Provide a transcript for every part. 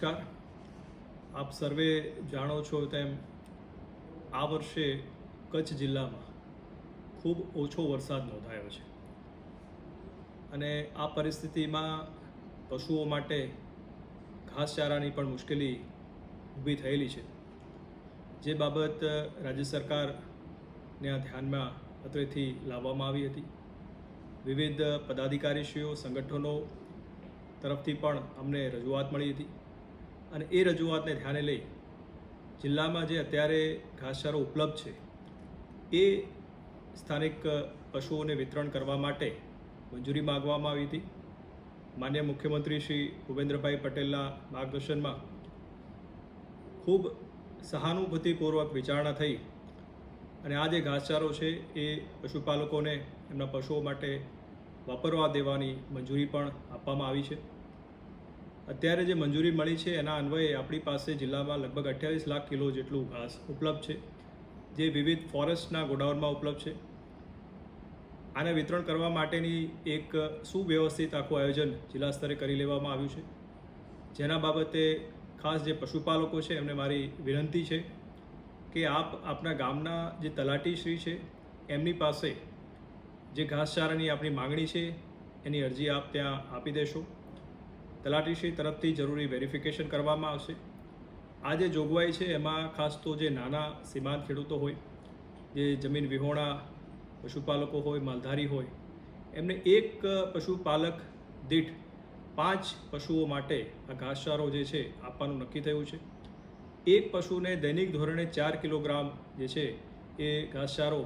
નમસ્કાર. આપ સર્વે જાણો છો તેમ આ વર્ષે કચ્છ જિલ્લામાં ખૂબ ઓછો વરસાદ નોંધાયો છે અને આ પરિસ્થિતિમાં પશુઓ માટે ઘાસચારાની પણ મુશ્કેલી ઊભી થયેલી છે. જે બાબત રાજ્ય સરકારના ધ્યાનમાં અત્રેથી લાવવામાં આવી હતી. વિવિધ પદાધિકારીશ્રીઓ સંગઠનો તરફથી પણ અમને રજૂઆત મળી હતી અને એ રજૂઆતને ધ્યાને લઈ જિલ્લામાં જે અત્યારે ઘાસચારો ઉપલબ્ધ છે એ સ્થાનિક પશુઓને વિતરણ કરવા માટે મંજૂરી માગવામાં આવી હતી. માનનીય મુખ્યમંત્રી શ્રી ભૂપેન્દ્રભાઈ પટેલના માર્ગદર્શનમાં ખૂબ સહાનુભૂતિપૂર્વક વિચારણા થઈ અને આ જે ઘાસચારો છે એ પશુપાલકોને એમના પશુઓ માટે વાપરવા દેવાની મંજૂરી પણ આપવામાં આવી છે. અત્યારે જે મંજૂરી મળી છે એના અન્વયે આપણી પાસે જિલ્લામાં લગભગ 28 લાખ કિલો જેટલું ઘાસ ઉપલબ્ધ છે, જે વિવિધ ફોરેસ્ટના ગોડાઉનમાં ઉપલબ્ધ છે. આને વિતરણ કરવા માટેની એક સુવ્યવસ્થિત આખું આયોજન જિલ્લા સ્તરે કરી લેવામાં આવ્યું છે. જેના બાબતે ખાસ જે પશુપાલકો છે એમને મારી વિનંતી છે કે આપના ગામના જે તલાટીશ્રી છે એમની પાસે જે ઘાસચારાની આપણી માગણી છે એની અરજી આપ ત્યાં આપી દેશો. તલાટીશ્રી તરફથી જરૂરી વેરિફિકેશન કરવામાં આવશે. આ જે જોગવાઈ છે એમાં ખાસ તો જે નાના સીમાંત ખેડૂતો હોય, જે જમીન વિહોણા પશુપાલકો હોય, માલધારી હોય, એમને એક પશુપાલક દીઠ 5 પશુઓ માટે આ ઘાસચારો જે છે આપવાનું નક્કી થયું છે. એક પશુને દૈનિક ધોરણે 4 કિલોગ્રામ જે છે એ ઘાસચારો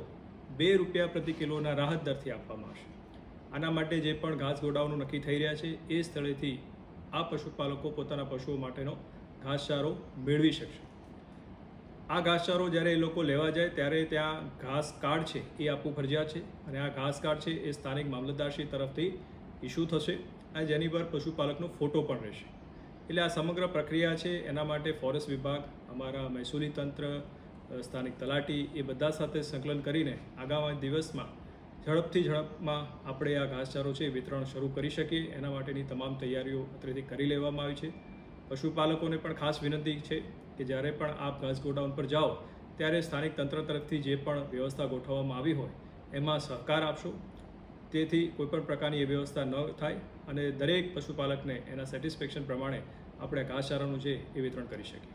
₹2 પ્રતિ કિલોના રાહત દરથી આપવામાં આવશે. આના માટે જે પણ ઘાસ ગોડાઉનો નક્કી થઈ રહ્યા છે એ સ્થળેથી આ પશુપાલકો પોતાના પશુઓ માટેનો ઘાસચારો મેળવી શકશે. આ ઘાસચારો જ્યારે એ લોકો લેવા જાય ત્યારે ત્યાં ઘાસ કાર્ડ છે એ આપવું ફરજિયાત છે અને આ ઘાસ કાર્ડ છે એ સ્થાનિક મામલતદારશ્રી તરફથી ઇસ્યુ થશે અને જેની પર પશુપાલકનો ફોટો પણ રહેશે. એટલે આ સમગ્ર પ્રક્રિયા છે એના માટે ફોરેસ્ટ વિભાગ, અમારા મહેસૂલી તંત્ર, સ્થાનિક તલાટી એ બધા સાથે સંકલન કરીને આગામી દિવસમાં ઝડપમાં આપણે આ ઘાસચારો છે વિતરણ શરૂ કરી શકીએ એના માટેની તમામ તૈયારીઓ અત્રેથી કરી લેવામાં આવી છે. પશુપાલકોને પણ ખાસ વિનંતી છે કે જ્યારે પણ આપ ઘાસ ગોડાઉન પર જાઓ ત્યારે સ્થાનિક તંત્ર તરફથી જે પણ વ્યવસ્થા ગોઠવવામાં આવી હોય એમાં સહકાર આપશો, તેથી કોઈપણ પ્રકારની એ વ્યવસ્થા ન થાય અને દરેક પશુપાલકને એના સેટિસ્ફેક્શન પ્રમાણે આપણે ઘાસચારાનું છે એ વિતરણ કરી શકીએ.